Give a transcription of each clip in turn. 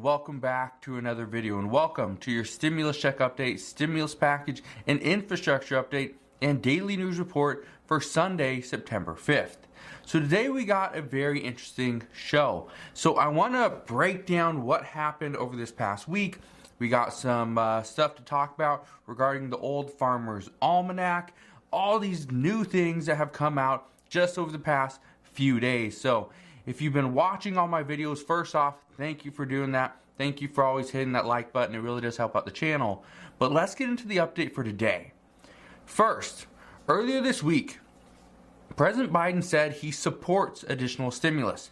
welcome back to another video, and welcome to your stimulus check update, stimulus package, and infrastructure update and daily news report for Sunday, September 5th. So today we got a very interesting show. So I want to break down what happened over this past week. We got some stuff to talk about regarding the Old Farmer's Almanac, all these new things that have come out just over the past few days. So if you've been watching all my videos, first off, thank you for doing that. Thank you for always hitting that like button. It really does help out the channel. But let's get into the update for today. First, earlier this week, President Biden said he supports additional stimulus.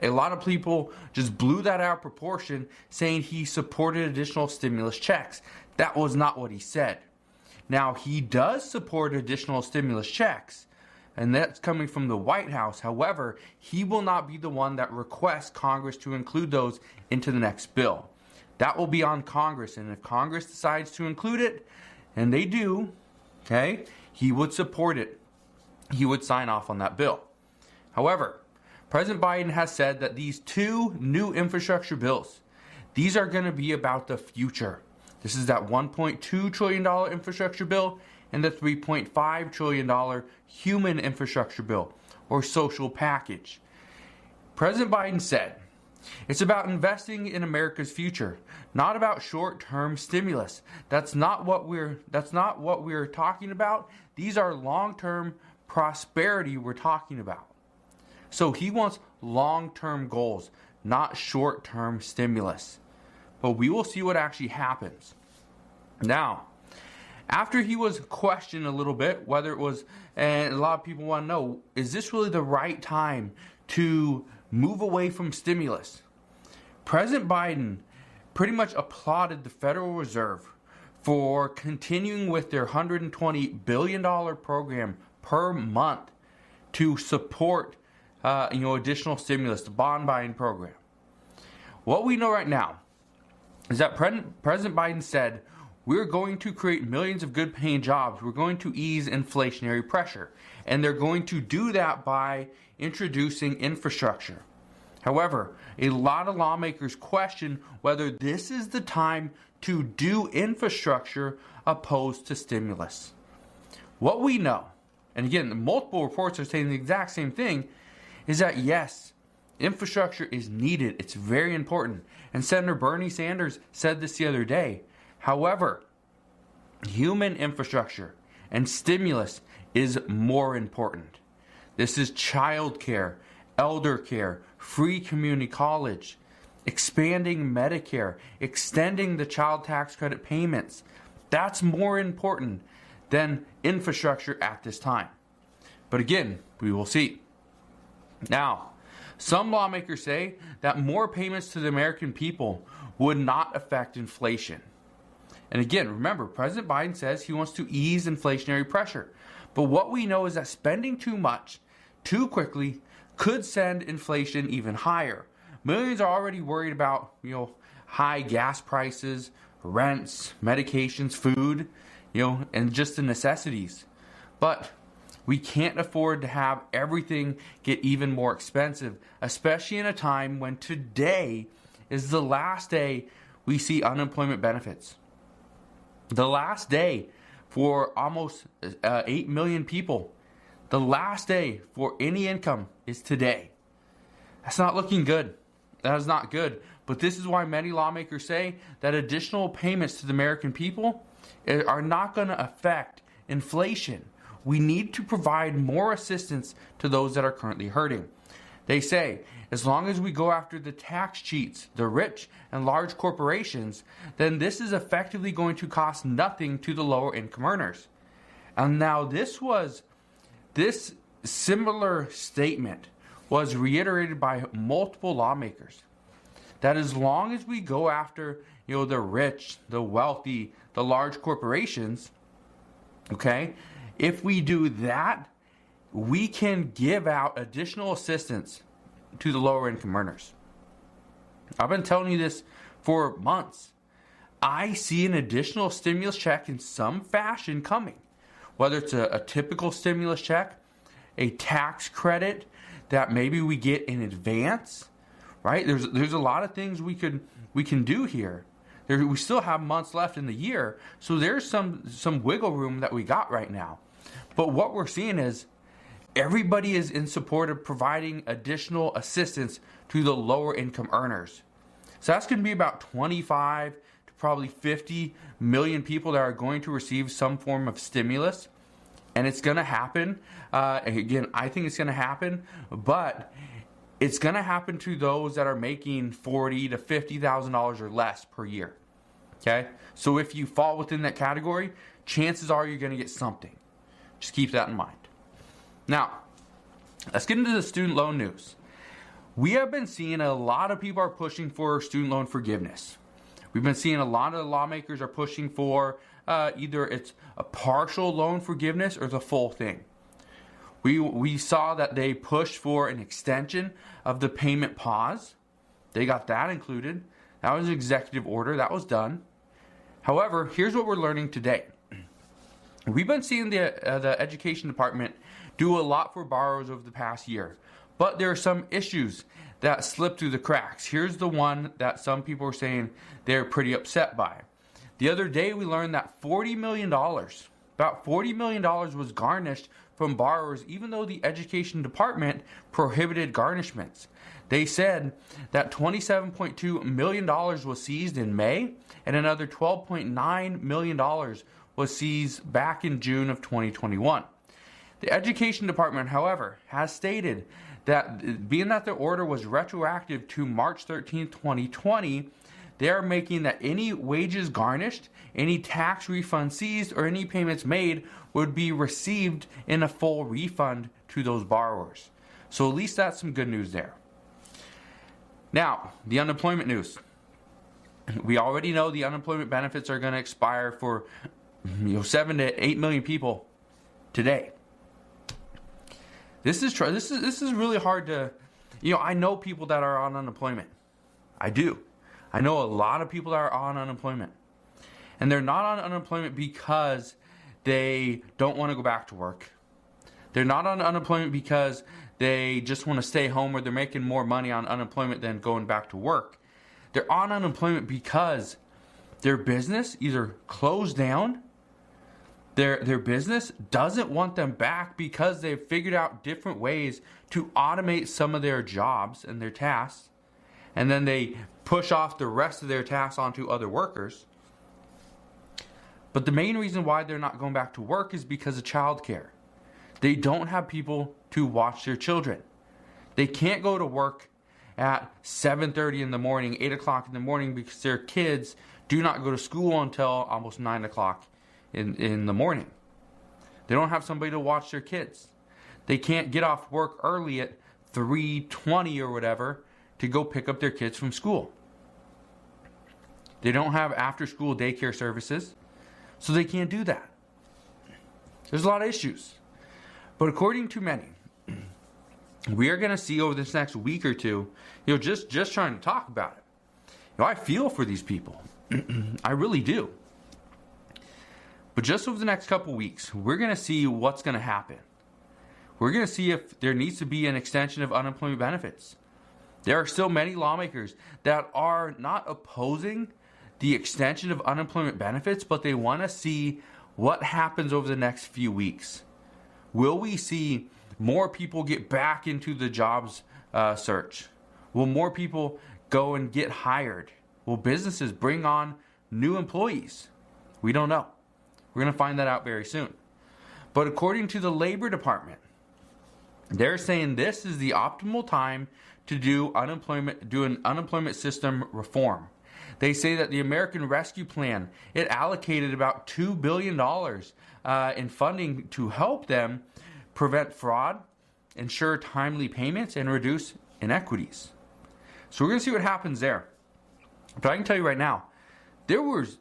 A lot of people just blew that out of proportion, saying he supported additional stimulus checks. That was not what he said. Now, he does support additional stimulus checks, and that's coming from the White House. However, he will not be the one that requests Congress to include those into the next bill. That will be on Congress, and if Congress decides to include it, and they do, okay, he would support it. He would sign off on that bill. However, President Biden has said that these two new infrastructure bills, these are going to be about the future. This is that $1.2 trillion infrastructure bill and the $3.5 trillion human infrastructure bill, or social package. President Biden said, it's about investing in America's future, not about short-term stimulus. That's not what we're talking about. These are long-term prosperity we're talking about. So he wants long-term goals, not short-term stimulus. But we will see what actually happens. Now, after he was questioned a little bit, whether it was, and a lot of people want to know, is this really the right time to move away from stimulus? President Biden pretty much applauded the Federal Reserve for continuing with their $120 billion program per month to support additional stimulus, the bond buying program. What we know right now is that President Biden said, we're going to create millions of good paying jobs. We're going to ease inflationary pressure. And they're going to do that by introducing infrastructure. However, a lot of lawmakers question whether this is the time to do infrastructure opposed to stimulus. What we know, and again, multiple reports are saying the exact same thing, is that yes, infrastructure is needed. It's very important. And Senator Bernie Sanders said this the other day. However, human infrastructure and stimulus is more important. This is child care, elder care, free community college, expanding Medicare, extending the child tax credit payments. That's more important than infrastructure at this time. But again, we will see. Now, some lawmakers say that more payments to the American people would not affect inflation. And again, remember, President Biden says he wants to ease inflationary pressure. But what we know is that spending too much, too quickly, could send inflation even higher. Millions are already worried about, high gas prices, rents, medications, food, and just the necessities. But we can't afford to have everything get even more expensive, especially in a time when today is the last day we see unemployment benefits. The last day for almost 8 million people. The last day for any income is today. That's not looking good. That is not good. But this is why many lawmakers say that additional payments to the American people are not going to affect inflation. We need to provide more assistance to those that are currently hurting. They say, as long as we go after the tax cheats, the rich and large corporations, then this is effectively going to cost nothing to the lower income earners. And now this similar statement was reiterated by multiple lawmakers. That as long as we go after, the rich, the wealthy, the large corporations, okay, if we do that, we can give out additional assistance to the lower income earners. I've been telling you this for months. I see an additional stimulus check in some fashion coming. Whether it's a typical stimulus check, a tax credit that maybe we get in advance, right? There's a lot of things we can do here. We still have months left in the year, so there's some wiggle room that we got right now. But what we're seeing is everybody is in support of providing additional assistance to the lower income earners. So that's going to be about 25 to probably 50 million people that are going to receive some form of stimulus. And it's going to happen. Again, I think it's going to happen, but it's going to happen to those that are making $40,000 to $50,000 or less per year. Okay? So if you fall within that category, chances are you're going to get something. Just keep that in mind. Now, let's get into the student loan news. We have been seeing a lot of people are pushing for student loan forgiveness. We've been seeing a lot of the lawmakers are pushing for either it's a partial loan forgiveness or the full thing. We saw that they pushed for an extension of the payment pause. They got that included. That was an executive order. That was done. However, here's what we're learning today. We've been seeing the education department do a lot for borrowers over the past year, but there are some issues that slip through the cracks. Here's the one that some people are saying they're pretty upset by. The other day we learned that $40 million, about $40 million was garnished from borrowers even though the education department prohibited garnishments. They said that $27.2 million was seized in May and another $12.9 million was seized back in June of 2021. The education department, however, has stated that being that the order was retroactive to March 13, 2020, they are making that any wages garnished, any tax refund seized, or any payments made would be received in a full refund to those borrowers. So at least that's some good news there. Now, the unemployment news. We already know the unemployment benefits are going to expire for 7 to 8 million people today. This is really hard to, I know people that are on unemployment. I do. I know a lot of people that are on unemployment. And they're not on unemployment because they don't want to go back to work. They're not on unemployment because they just want to stay home or they're making more money on unemployment than going back to work. They're on unemployment because their business either closed down, their business doesn't want them back because they've figured out different ways to automate some of their jobs and their tasks, and then they push off the rest of their tasks onto other workers. But the main reason why they're not going back to work is because of childcare. They don't have people to watch their children. They can't go to work at 7:30 in the morning, 8 o'clock in the morning because their kids do not go to school until almost 9 o'clock in the morning. They don't have somebody to watch their kids. They can't get off work early at 3:20 or whatever to go pick up their kids from school. They don't have after-school daycare services, so they can't do that. There's a lot of issues. But according to many, we are going to see over this next week or two, just trying to talk about it. I feel for these people. I really do. But just over the next couple weeks, we're going to see what's going to happen. We're going to see if there needs to be an extension of unemployment benefits. There are still many lawmakers that are not opposing the extension of unemployment benefits, but they want to see what happens over the next few weeks. Will we see more people get back into the jobs search? Will more people go and get hired? Will businesses bring on new employees? We don't know. We're going to find that out very soon. But according to the Labor Department, they're saying this is the optimal time to do an unemployment system reform. They say that the American Rescue Plan, it allocated about $2 billion in funding to help them prevent fraud, ensure timely payments, and reduce inequities. So we're going to see what happens there. But I can tell you right now, there was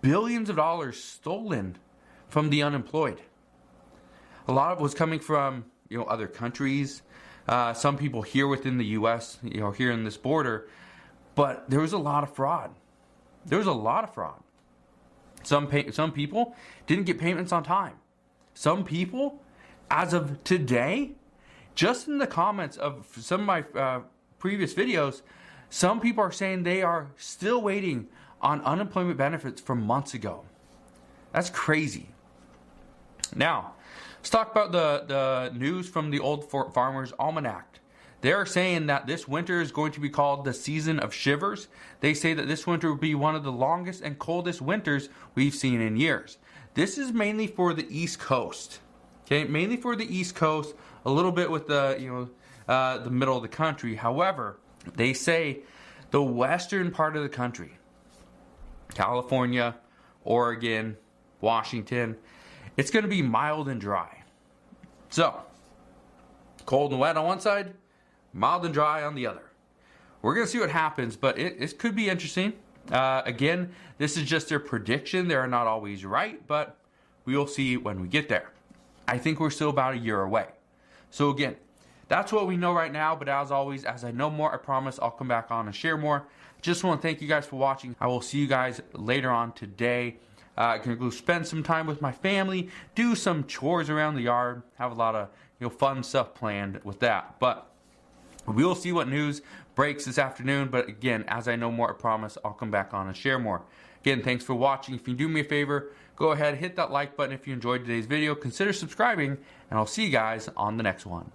billions of dollars stolen from the unemployed. A lot of it was coming from other countries, some people here within the U.S., here in this border, but there was a lot of fraud. There was a lot of fraud. Some people didn't get payments on time. Some people, as of today, just in the comments of some of my previous videos, some people are saying they are still waiting on unemployment benefits from months ago. That's crazy. Now, let's talk about the news from the Old Farmer's Almanac. They're saying that this winter is going to be called the season of shivers. They say that this winter will be one of the longest and coldest winters we've seen in years. This is mainly for the East Coast. Okay, mainly for the East Coast, a little bit with the the middle of the country. However, they say the western part of the country, California, Oregon, Washington, it's going to be mild and dry. So, cold and wet on one side, mild and dry on the other. We're going to see what happens, but it could be interesting. Again, this is just their prediction. They're not always right, but we will see when we get there. I think we're still about a year away. So again, that's what we know right now, but as always, as I know more, I promise I'll come back on and share more. Just want to thank you guys for watching. I will see you guys later on today. I'm going to go spend some time with my family, do some chores around the yard, have a lot of fun stuff planned with that. But we will see what news breaks this afternoon. But again, as I know more, I promise I'll come back on and share more. Again, thanks for watching. If you do me a favor, go ahead, hit that like button if you enjoyed today's video. Consider subscribing, and I'll see you guys on the next one.